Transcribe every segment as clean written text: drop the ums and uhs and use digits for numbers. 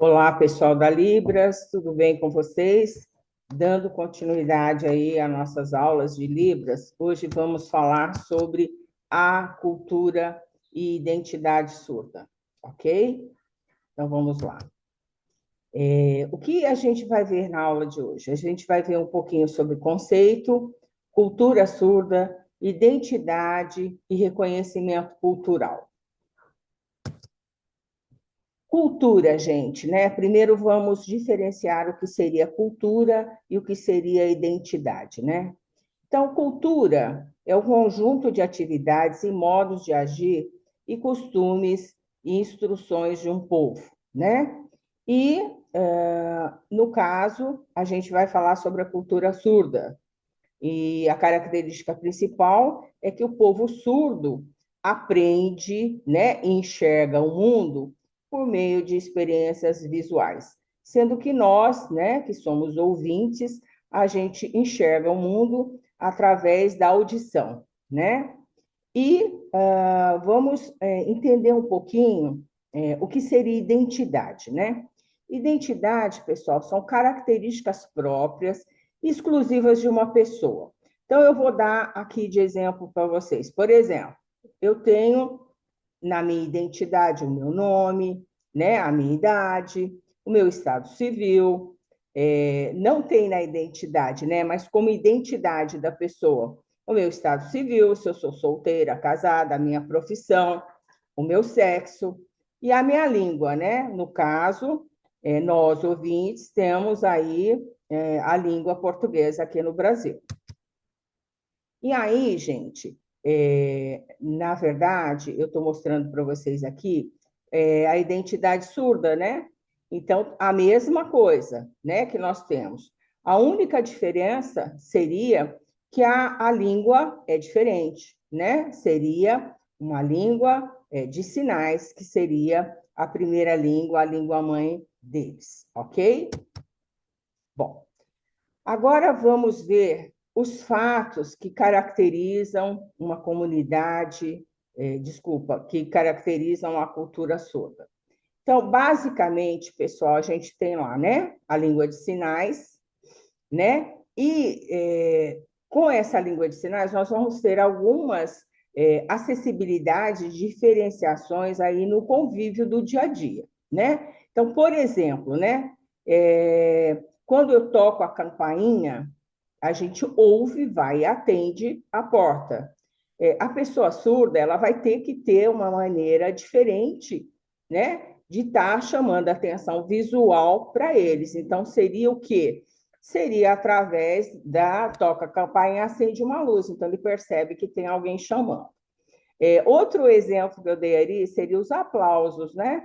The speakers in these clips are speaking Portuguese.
Olá, pessoal da Libras, tudo bem com vocês? Dando continuidade aí às nossas aulas de Libras, hoje vamos falar sobre a cultura e identidade surda, ok? Então vamos lá. O que a gente vai ver na aula de hoje? A gente vai ver um pouquinho sobre conceito, cultura surda, identidade e reconhecimento cultural. Cultura, gente, né? Primeiro vamos diferenciar o que seria cultura e o que seria identidade, né? Então, cultura é o conjunto de atividades e modos de agir e costumes e instruções de um povo, né? E, no caso, a gente vai falar sobre a cultura surda. E a característica principal é que o povo surdo aprende, né, e enxerga o mundo por meio de experiências visuais, sendo que nós, né, que somos ouvintes, a gente enxerga o mundo através da audição, né? E vamos entender um pouquinho o que seria identidade, né? Identidade, pessoal, são características próprias, exclusivas de uma pessoa. Então, eu vou dar aqui de exemplo para vocês. Por exemplo, eu tenho na minha identidade o meu nome, né, a minha idade, o meu estado civil, não tem na identidade, né, mas como identidade da pessoa, o meu estado civil, se eu sou solteira, casada, a minha profissão, o meu sexo e a minha língua, né? No caso, nós ouvintes temos aí a língua portuguesa aqui no Brasil. E aí, gente, na verdade, eu estou mostrando para vocês aqui a identidade surda, né? Então, a mesma coisa, né, que nós temos. A única diferença seria que a língua é diferente, né? Seria uma língua de sinais, que seria a primeira língua, a língua mãe deles, ok? Bom, agora vamos ver os fatos que caracterizam uma comunidade, desculpa, que caracterizam a cultura surda. Então, basicamente, pessoal, a gente tem lá, né, a língua de sinais, né? E com essa língua de sinais, nós vamos ter algumas acessibilidades, diferenciações aí no convívio do dia a dia, né? Então, por exemplo, né? Quando eu toco a campainha, a gente ouve, vai e atende a porta. A pessoa surda, ela vai ter que ter uma maneira diferente, né, de estar chamando a atenção visual para eles. Então, seria o quê? Seria através da toca a campainha e acende uma luz. Então, ele percebe que tem alguém chamando. Outro exemplo que eu dei ali seria os aplausos, né?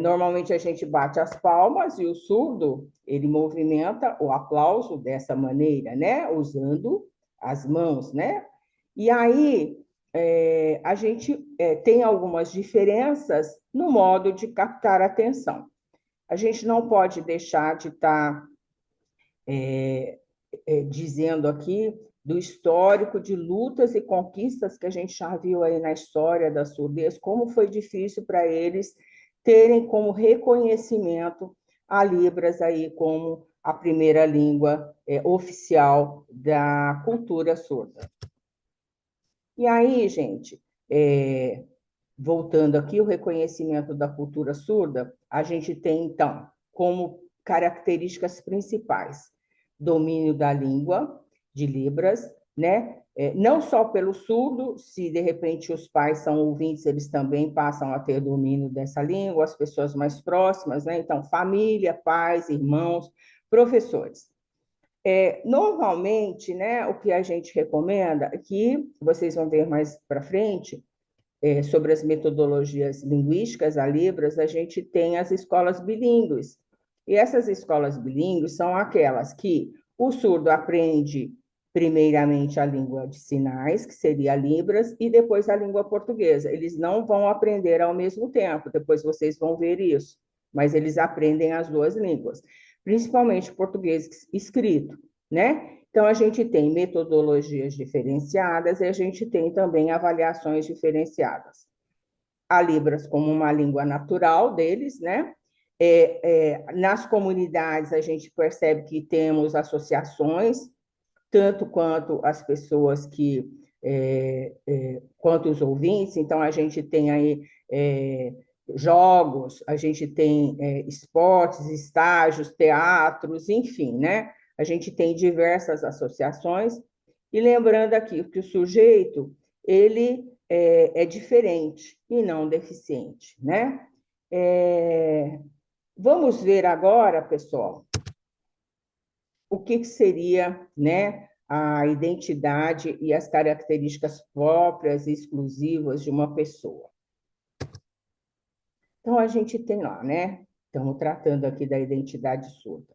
Normalmente a gente bate as palmas e o surdo, ele movimenta o aplauso dessa maneira, né? Usando as mãos, né? E aí a gente tem algumas diferenças no modo de captar a atenção. A gente não pode deixar de estar dizendo aqui do histórico de lutas e conquistas que a gente já viu aí na história da surdez, como foi difícil para eles terem como reconhecimento a Libras aí como a primeira língua oficial da cultura surda. E aí, gente, voltando aqui, o reconhecimento da cultura surda, a gente tem, então, como características principais, domínio da língua de Libras, né? Não só pelo surdo, se de repente os pais são ouvintes, eles também passam a ter domínio dessa língua, as pessoas mais próximas, né? Então, família, pais, irmãos, professores. Normalmente, né, o que a gente recomenda, que vocês vão ver mais para frente, sobre as metodologias linguísticas, a Libras, a gente tem as escolas bilíngues. E essas escolas bilíngues são aquelas que o surdo aprende primeiramente a língua de sinais, que seria a Libras, e depois a língua portuguesa. Eles não vão aprender ao mesmo tempo, depois vocês vão ver isso, mas eles aprendem as duas línguas, principalmente português escrito, né? Então, a gente tem metodologias diferenciadas e a gente tem também avaliações diferenciadas. A Libras como uma língua natural deles, né? Nas comunidades, a gente percebe que temos associações, tanto quanto as pessoas quanto os ouvintes. Então, a gente tem aí jogos, a gente tem esportes, estágios, teatros, enfim, né? A gente tem diversas associações. E lembrando aqui que o sujeito, ele é diferente e não deficiente, né? Vamos ver agora, pessoal, o que seria, né, a identidade e as características próprias e exclusivas de uma pessoa. Então, a gente tem lá, né? Estamos tratando aqui da identidade surda.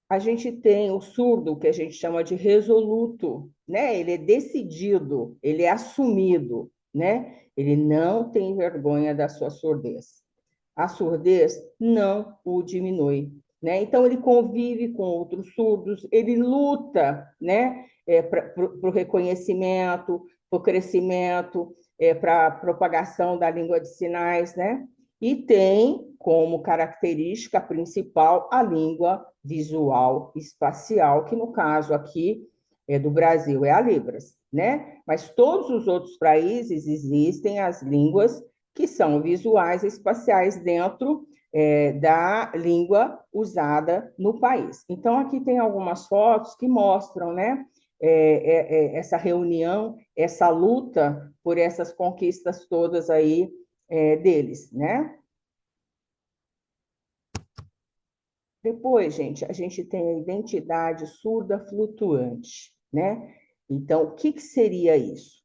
A gente tem o surdo, que a gente chama de resoluto, né? Ele é decidido, ele é assumido, né? Ele não tem vergonha da sua surdez. A surdez não o diminui, né? Então, ele convive com outros surdos, ele luta, né? Para o reconhecimento, para o crescimento, para a propagação da língua de sinais, né? E tem como característica principal a língua visual espacial, que no caso aqui do Brasil é a Libras, né? Mas todos os outros países existem as línguas que são visuais espaciais dentro da língua usada no país. Então, aqui tem algumas fotos que mostram, né, essa reunião, essa luta por essas conquistas todas aí deles, né? Depois, gente, a gente tem a identidade surda flutuante, né? Então, o que seria isso?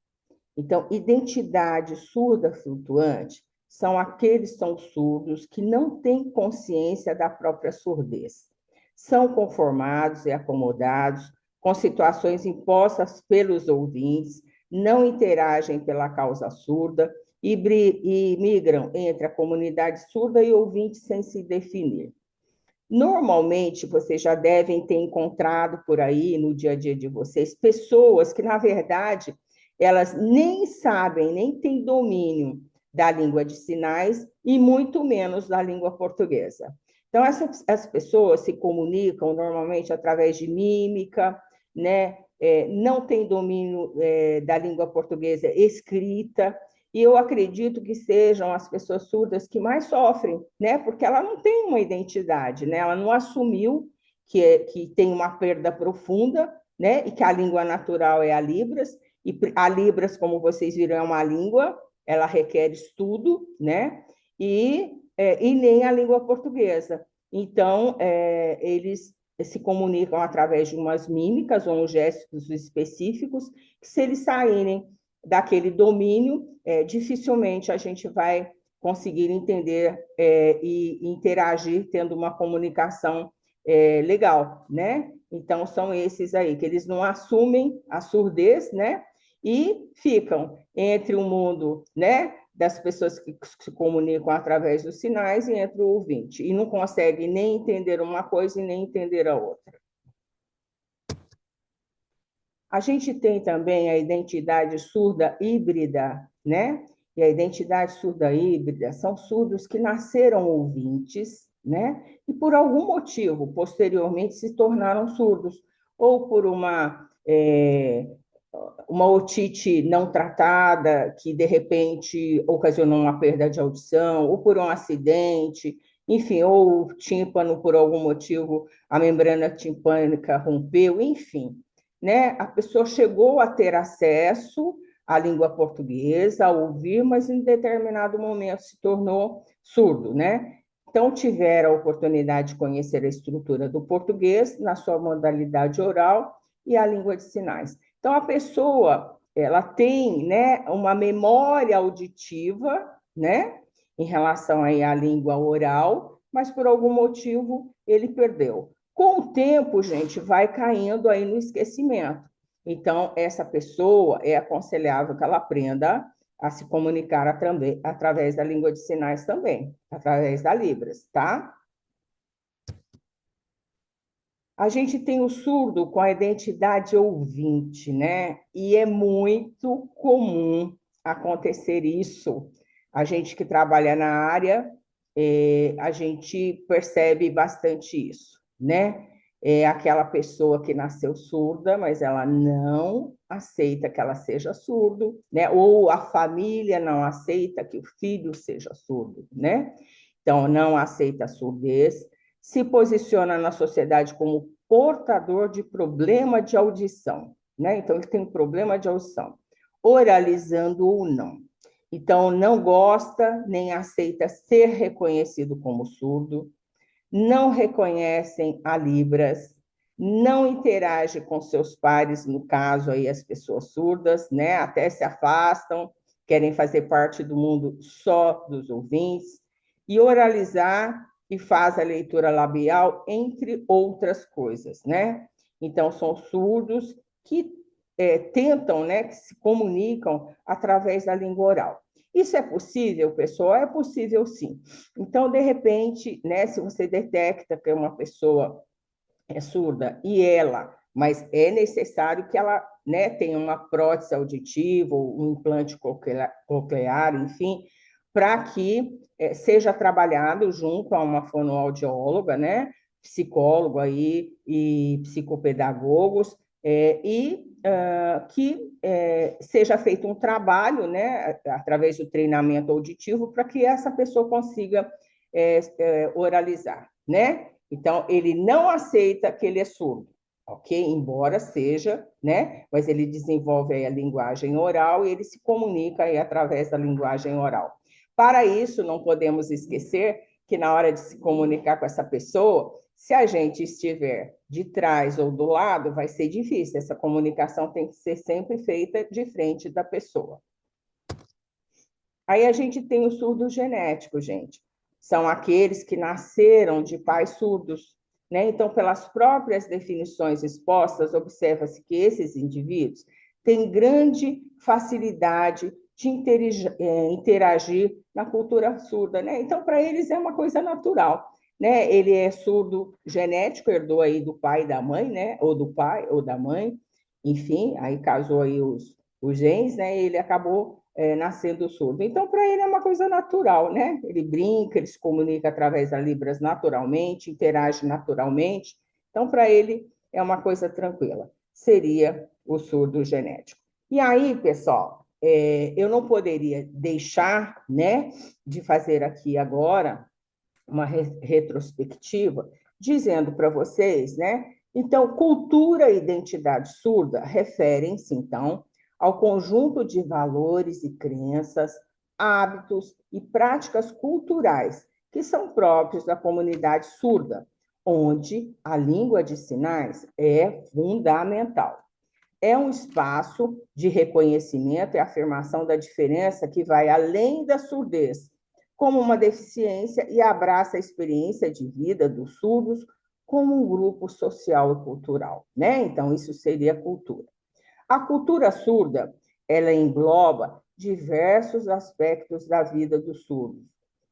Então, identidade surda flutuante são surdos que não têm consciência da própria surdez. São conformados e acomodados com situações impostas pelos ouvintes, não interagem pela causa surda e migram entre a comunidade surda e ouvintes sem se definir. Normalmente, vocês já devem ter encontrado por aí, no dia a dia de vocês, pessoas que, na verdade, elas nem sabem, nem têm domínio da língua de sinais e muito menos da língua portuguesa. Então, essas pessoas se comunicam normalmente através de mímica, né? Não tem domínio da língua portuguesa escrita, e eu acredito que sejam as pessoas surdas que mais sofrem, né? Porque ela não tem uma identidade, né? Ela não assumiu que tem uma perda profunda, né? E que a língua natural é a Libras, e a Libras, como vocês viram, é uma língua, ela requer estudo, né? E nem a língua portuguesa. Então, eles se comunicam através de umas mímicas ou uns gestos específicos, que se eles saírem daquele domínio, dificilmente a gente vai conseguir entender e interagir tendo uma comunicação legal, né? Então, são esses aí, que eles não assumem a surdez, né? E ficam entre o mundo, né? Das pessoas que se comunicam através dos sinais e entre o ouvinte. E não conseguem nem entender uma coisa e nem entender a outra. A gente tem também a identidade surda híbrida, né? E a identidade surda híbrida são surdos que nasceram ouvintes, né? E por algum motivo, posteriormente, se tornaram surdos, ou por uma otite não tratada, que de repente ocasionou uma perda de audição, ou por um acidente, enfim, ou o tímpano, por algum motivo, a membrana timpânica rompeu, enfim, né? A pessoa chegou a ter acesso à língua portuguesa, a ouvir, mas em determinado momento se tornou surdo, né? Então, tiveram a oportunidade de conhecer a estrutura do português na sua modalidade oral e a língua de sinais. Então, a pessoa, ela tem, né, uma memória auditiva, né, em relação aí à língua oral, mas por algum motivo ele perdeu. Com o tempo, gente, vai caindo aí no esquecimento. Então, essa pessoa é aconselhável que ela aprenda a se comunicar através da língua de sinais também, através da Libras, tá? A gente tem o surdo com a identidade ouvinte, né? E é muito comum acontecer isso. A gente que trabalha na área a gente percebe bastante isso, né? É aquela pessoa que nasceu surda, mas ela não aceita que ela seja surdo, né? Ou a família não aceita que o filho seja surdo, né? Então, não aceita a surdez, se posiciona na sociedade como portador de problema de audição, né? Então, ele tem um problema de audição, oralizando ou não. Então, não gosta nem aceita ser reconhecido como surdo, não reconhecem a Libras, não interage com seus pares, no caso aí as pessoas surdas, né? Até se afastam, querem fazer parte do mundo só dos ouvintes, e oralizar e faz a leitura labial, entre outras coisas, né? Então, são surdos que tentam, né, que se comunicam através da língua oral. Isso é possível, pessoal? É possível, sim. Então, de repente, né, se você detecta que uma pessoa é surda e mas é necessário que ela, né, tenha uma prótese auditiva, um implante coclear, enfim, para que seja trabalhado junto a uma fonoaudióloga, né, psicólogo aí e psicopedagogos, que seja feito um trabalho, né, através do treinamento auditivo, para que essa pessoa consiga oralizar, né? Então, ele não aceita que ele é surdo, ok? Embora seja, né? Mas ele desenvolve aí a linguagem oral e ele se comunica aí através da linguagem oral. Para isso, não podemos esquecer que na hora de se comunicar com essa pessoa, se a gente estiver de trás ou do lado, vai ser difícil. Essa comunicação tem que ser sempre feita de frente da pessoa. Aí a gente tem o surdo genético, gente. São aqueles que nasceram de pais surdos, né? Então, pelas próprias definições expostas, observa-se que esses indivíduos têm grande facilidade de interagir na cultura surda, né? Então, para eles é uma coisa natural, né? Ele é surdo genético, herdou aí do pai e da mãe, né? Ou do pai ou da mãe, enfim, aí casou aí os genes, né? Ele acabou nascendo surdo. Então, para ele é uma coisa natural, né? Ele brinca, ele se comunica através da Libras naturalmente, interage naturalmente. Então, para ele é uma coisa tranquila. Seria o surdo genético. E aí, pessoal, eu não poderia deixar, né, de fazer aqui agora uma retrospectiva, dizendo para vocês, né? Então, cultura e identidade surda referem-se, então, ao conjunto de valores e crenças, hábitos e práticas culturais que são próprios da comunidade surda, onde a língua de sinais é fundamental. É um espaço de reconhecimento e afirmação da diferença que vai além da surdez, como uma deficiência, e abraça a experiência de vida dos surdos como um grupo social e cultural, né? Então, isso seria cultura. A cultura surda, ela engloba diversos aspectos da vida dos surdos,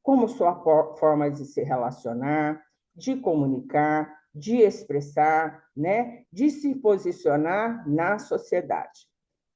como sua forma de se relacionar, de comunicar, de expressar, né, de se posicionar na sociedade.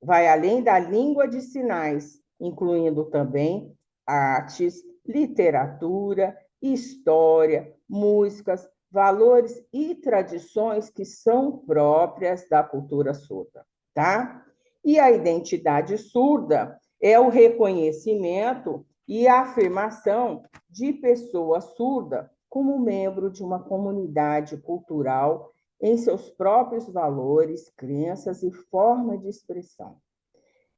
Vai além da língua de sinais, incluindo também artes, literatura, história, músicas, valores e tradições que são próprias da cultura surda, tá? E a identidade surda é o reconhecimento e a afirmação de pessoa surda como membro de uma comunidade cultural em seus próprios valores, crenças e forma de expressão.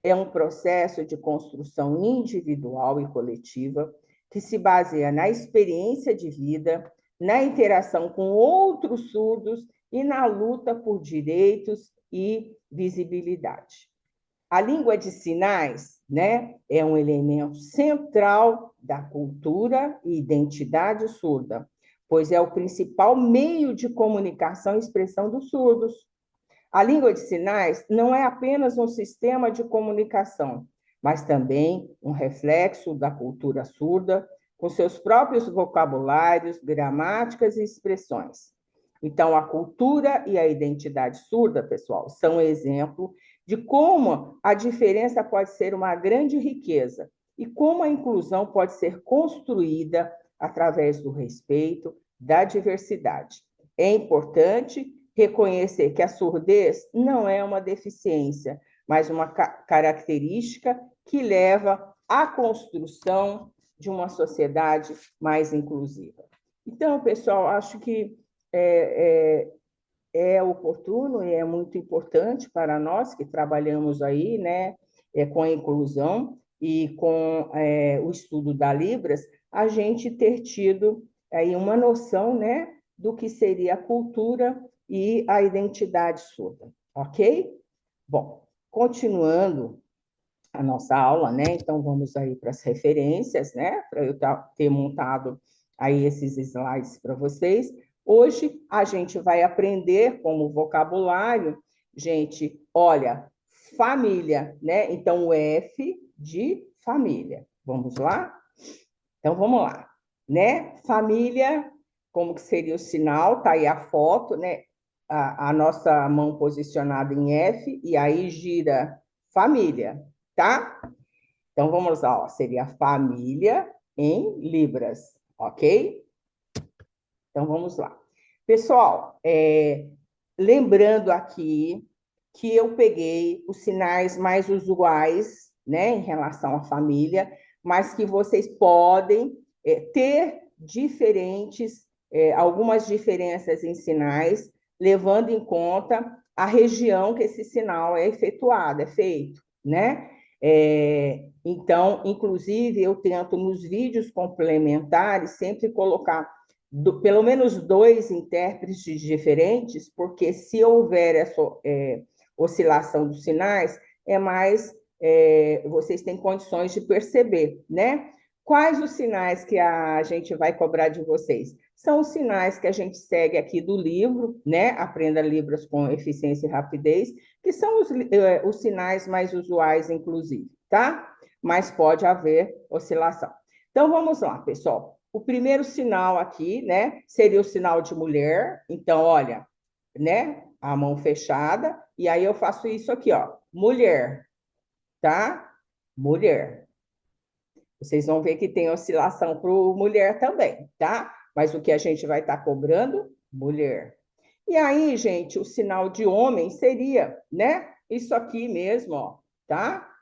É um processo de construção individual e coletiva que se baseia na experiência de vida, na interação com outros surdos e na luta por direitos e visibilidade. A língua de sinais, né, é um elemento central da cultura e identidade surda, pois é o principal meio de comunicação e expressão dos surdos. A língua de sinais não é apenas um sistema de comunicação, mas também um reflexo da cultura surda, com seus próprios vocabulários, gramáticas e expressões. Então, a cultura e a identidade surda, pessoal, são um exemplo de como a diferença pode ser uma grande riqueza e como a inclusão pode ser construída através do respeito, da diversidade. É importante reconhecer que a surdez não é uma deficiência, mas uma característica que leva à construção de uma sociedade mais inclusiva. Então, pessoal, acho que é oportuno e é muito importante para nós que trabalhamos aí, né, com a inclusão e com o estudo da Libras, a gente ter tido aí uma noção, né, do que seria a cultura e a identidade surda, ok? Bom, continuando a nossa aula, né? Então vamos aí para as referências, né? Para eu ter montado aí esses slides para vocês. Hoje a gente vai aprender como vocabulário, gente, olha, família, né? Então o F de família. Vamos lá? Então vamos lá, né? Família, como que seria o sinal? Tá aí a foto, né? A nossa mão posicionada em F e aí gira família, tá? Então vamos lá, ó, seria família em libras, ok? Então vamos lá. Pessoal, lembrando aqui que eu peguei os sinais mais usuais, né, em relação à família, mas que vocês podem ter algumas diferenças em sinais, levando em conta a região que esse sinal é efetuado, é feito, né? Então, inclusive, eu tento nos vídeos complementares sempre colocar pelo menos dois intérpretes diferentes, porque se houver essa oscilação dos sinais, vocês têm condições de perceber, né? Quais os sinais que a gente vai cobrar de vocês? São os sinais que a gente segue aqui do livro, né? Aprenda Libras com Eficiência e Rapidez, que são os sinais mais usuais, inclusive, tá? Mas pode haver oscilação. Então, vamos lá, pessoal. O primeiro sinal aqui, né, seria o sinal de mulher. Então, olha, né, a mão fechada, e aí eu faço isso aqui, ó, mulher, tá? Mulher. Vocês vão ver que tem oscilação para mulher também, tá? Mas o que a gente vai estar cobrando? Mulher. E aí, gente, o sinal de homem seria, né? Isso aqui mesmo, ó, tá?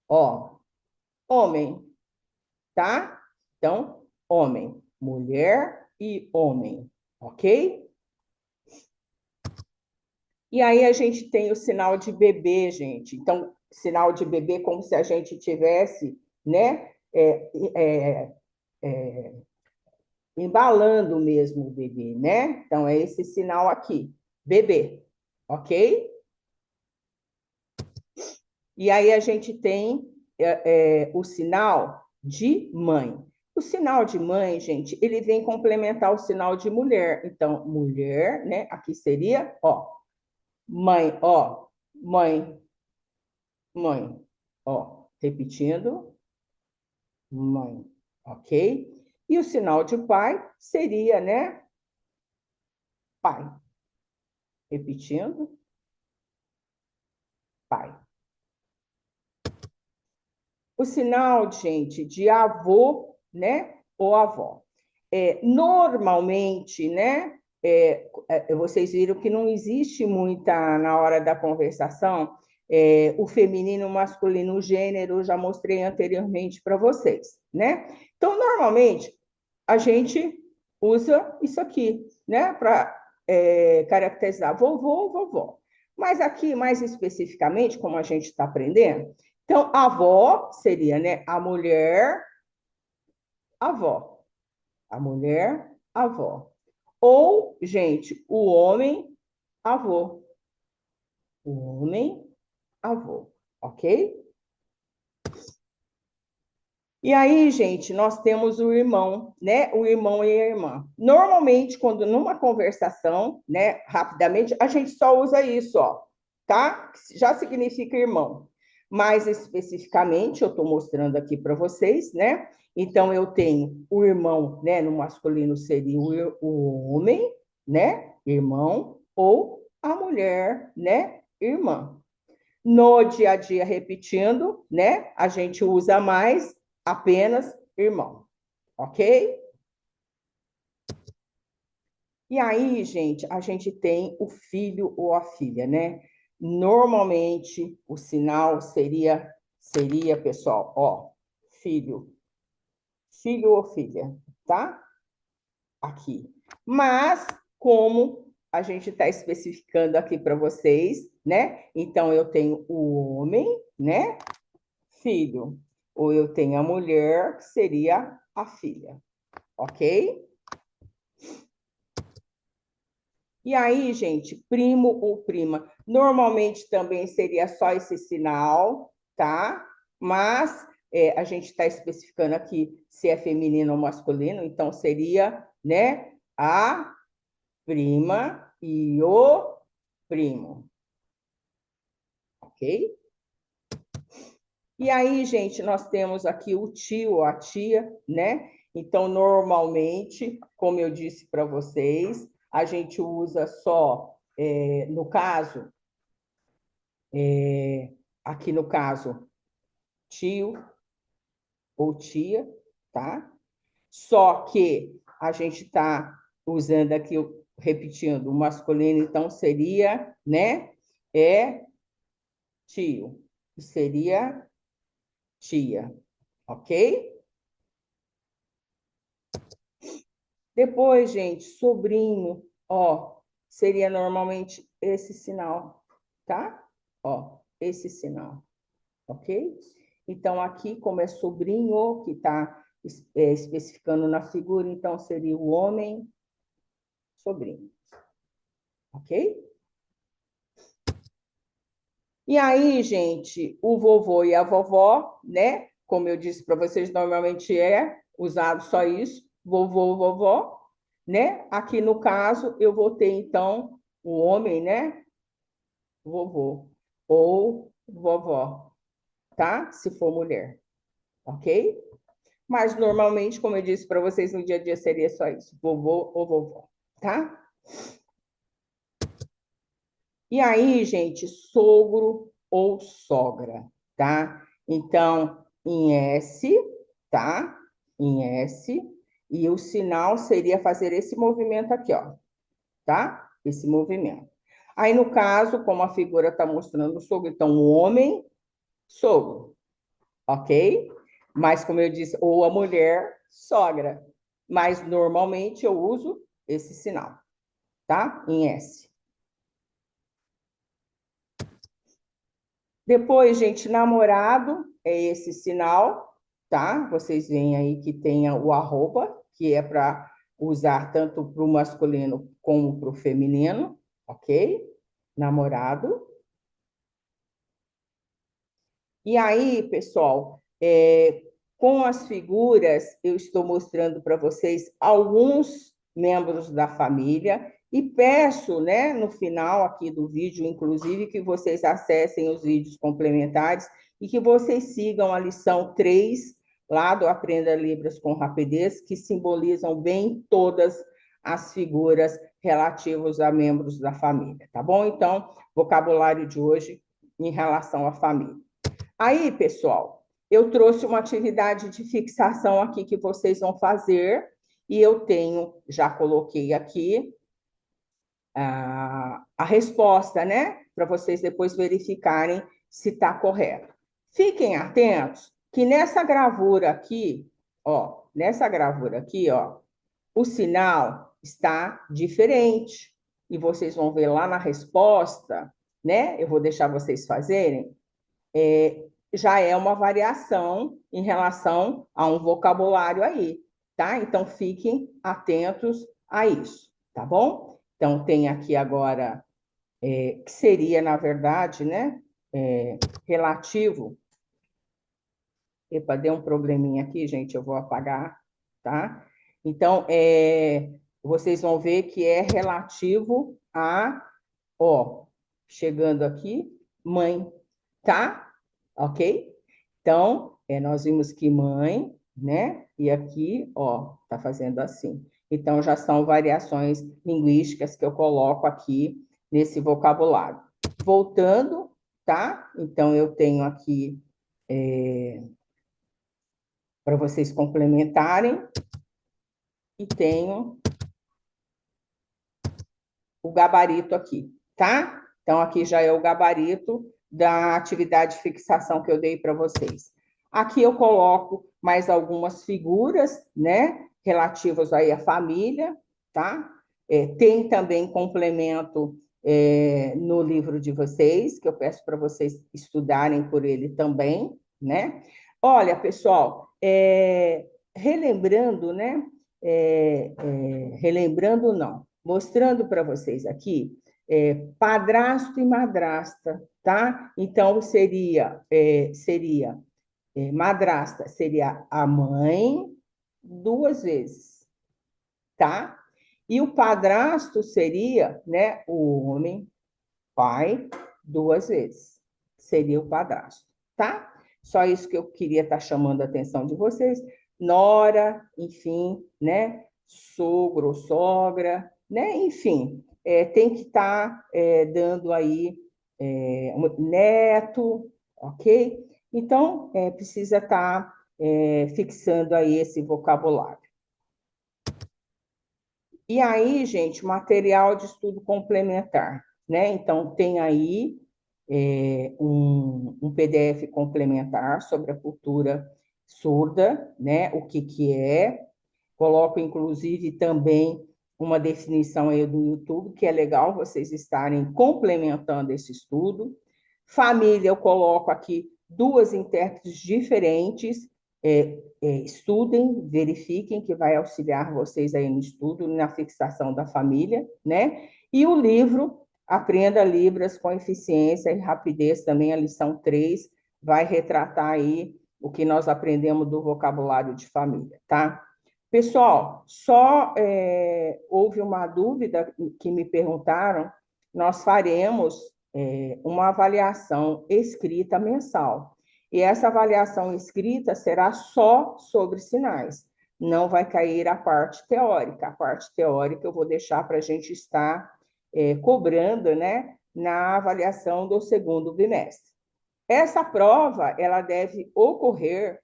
Ó, homem, tá? Então, homem, mulher e homem, ok? E aí a gente tem o sinal de bebê, gente. Então, sinal de bebê como se a gente tivesse, né, embalando mesmo o bebê, né? Então, é esse sinal aqui, bebê, ok? E aí a gente tem o sinal de mãe. O sinal de mãe, gente, ele vem complementar o sinal de mulher. Então, mulher, né? Aqui seria, ó, mãe, mãe, ó, repetindo, mãe, ok? E o sinal de pai seria, né? Pai, repetindo, pai. O sinal, gente, de avô, né? Ou avó. Normalmente, né? Vocês viram que não existe muita, na hora da conversação, o feminino, o masculino, o gênero, eu já mostrei anteriormente para vocês, né? Então, normalmente, a gente usa isso aqui, né? Para caracterizar vovô, vovó. Mas aqui, mais especificamente, como a gente está aprendendo, então, avó seria, né? A mulher, avó. A mulher, avó. Ou, gente, o homem, avô. O homem, avô. Ok? E aí, gente, nós temos o irmão, né? O irmão e a irmã. Normalmente, quando numa conversação, né, rapidamente, a gente só usa isso, ó, tá? Já significa irmão. Mais especificamente, eu estou mostrando aqui para vocês, né? Então, eu tenho o irmão, né? No masculino seria o homem, né? Irmão, ou a mulher, né? Irmã. No dia a dia, repetindo, né? A gente usa mais apenas irmão, ok? E aí, gente, a gente tem o filho ou a filha, né? Normalmente, o sinal seria, pessoal, ó, filho, filho ou filha, tá? Aqui. Mas, como a gente está especificando aqui para vocês, né? Então, eu tenho o homem, né? Filho. Ou eu tenho a mulher, que seria a filha, ok? E aí, gente, primo ou prima, normalmente também seria só esse sinal, tá? Mas a gente está especificando aqui se é feminino ou masculino, então seria, né, a prima e o primo, ok? E aí, gente, nós temos aqui o tio ou a tia, né? Então, normalmente, como eu disse para vocês, a gente usa só, no caso, aqui no caso, tio ou tia, tá? Só que a gente está usando aqui, repetindo, o masculino, então seria, né? É tio, que seria tia, ok? Depois, gente, sobrinho, ó, seria normalmente esse sinal, tá? Ó, esse sinal, ok? Então, aqui, como é sobrinho, que está especificando na figura, então seria o homem, sobrinho, ok? E aí, gente, o vovô e a vovó, né? Como eu disse para vocês, normalmente é usado só isso, vovô, vovó, né? Aqui no caso, eu vou ter então o homem, né? Vovô ou vovó, tá? Se for mulher, ok? Mas normalmente, como eu disse para vocês, no dia a dia seria só isso, vovô ou vovó, tá? E aí, gente, sogro ou sogra, tá? Então, em S, tá? Em S, e o sinal seria fazer esse movimento aqui, ó, tá? Esse movimento. Aí, no caso, como a figura está mostrando o sogro, então, o homem, sogro, ok? Mas, como eu disse, ou a mulher, sogra. Mas, normalmente, eu uso esse sinal, tá? Em S. Depois, gente, namorado é esse sinal, tá? Vocês veem aí que tem o arroba, que é para usar tanto para o masculino como para o feminino, ok? Namorado. E aí, pessoal, com as figuras, eu estou mostrando para vocês alguns membros da família e peço, né, no final aqui do vídeo, inclusive, que vocês acessem os vídeos complementares e que vocês sigam a lição 3 lá do Aprenda Libras com Rapidez, que simbolizam bem todas as figuras relativas a membros da família, tá bom? Então, vocabulário de hoje em relação à família. Aí, pessoal, eu trouxe uma atividade de fixação aqui que vocês vão fazer, e eu tenho, já coloquei aqui a resposta, né? Para vocês depois verificarem se está correto. Fiquem atentos que nessa gravura aqui, ó, o sinal está diferente. E vocês vão ver lá na resposta, né? Eu vou deixar vocês fazerem já é uma variação em relação a um vocabulário aí, tá? Então fiquem atentos a isso, tá bom? Então tem aqui agora que seria, na verdade, né, relativo. Epa, deu um probleminha aqui, gente, eu vou apagar, tá? Então, vocês vão ver que é relativo a, ó, chegando aqui, mãe, tá? Ok? Então, nós vimos que mãe, né? E aqui, ó, tá fazendo assim. Então, já são variações linguísticas que eu coloco aqui nesse vocabulário. Voltando, tá? Então, eu tenho aqui para vocês complementarem e tenho o gabarito aqui, tá? Então, aqui já é o gabarito da atividade de fixação que eu dei para vocês. Aqui eu coloco mais algumas figuras, né, relativas aí à família, tá? Tem também complemento no livro de vocês, que eu peço para vocês estudarem por ele também, né? Olha, pessoal, relembrando, né? Relembrando não, mostrando para vocês aqui, padrasto e madrasta, tá? Então, madrasta seria a mãe duas vezes, tá? E o padrasto seria, né, o homem, pai, duas vezes. Seria o padrasto, tá? Só isso que eu queria estar chamando a atenção de vocês. Nora, enfim, né? Sogro ou sogra, né? Enfim, tem que estar dando aí neto, ok? Então, precisa estar fixando aí esse vocabulário. E aí, gente, material de estudo complementar, né? Então, tem aí um PDF complementar sobre a cultura surda, né? O que é. Coloco, inclusive, também uma definição aí do YouTube, que é legal vocês estarem complementando esse estudo. Família, eu coloco aqui duas intérpretes diferentes, estudem, verifiquem, que vai auxiliar vocês aí no estudo, na fixação da família, né? E o livro, Aprenda Libras com Eficiência e Rapidez, também a lição 3, vai retratar aí o que nós aprendemos do vocabulário de família, tá? Pessoal, só houve uma dúvida que me perguntaram, nós faremos uma avaliação escrita mensal. E essa avaliação escrita será só sobre sinais, não vai cair a parte teórica. A parte teórica eu vou deixar para a gente estar cobrando, né, na avaliação do segundo bimestre. Essa prova, ela deve ocorrer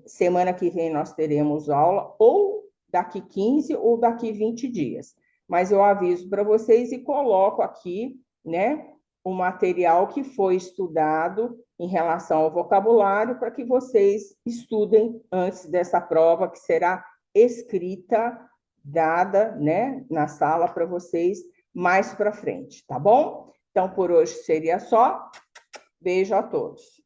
semana que vem nós teremos aula, ou daqui 15 ou daqui 20 dias. Mas eu aviso para vocês e coloco aqui, né, o material que foi estudado em relação ao vocabulário para que vocês estudem antes dessa prova, que será escrita, dada, né, na sala para vocês mais para frente, tá bom? Então, por hoje seria só. Beijo a todos.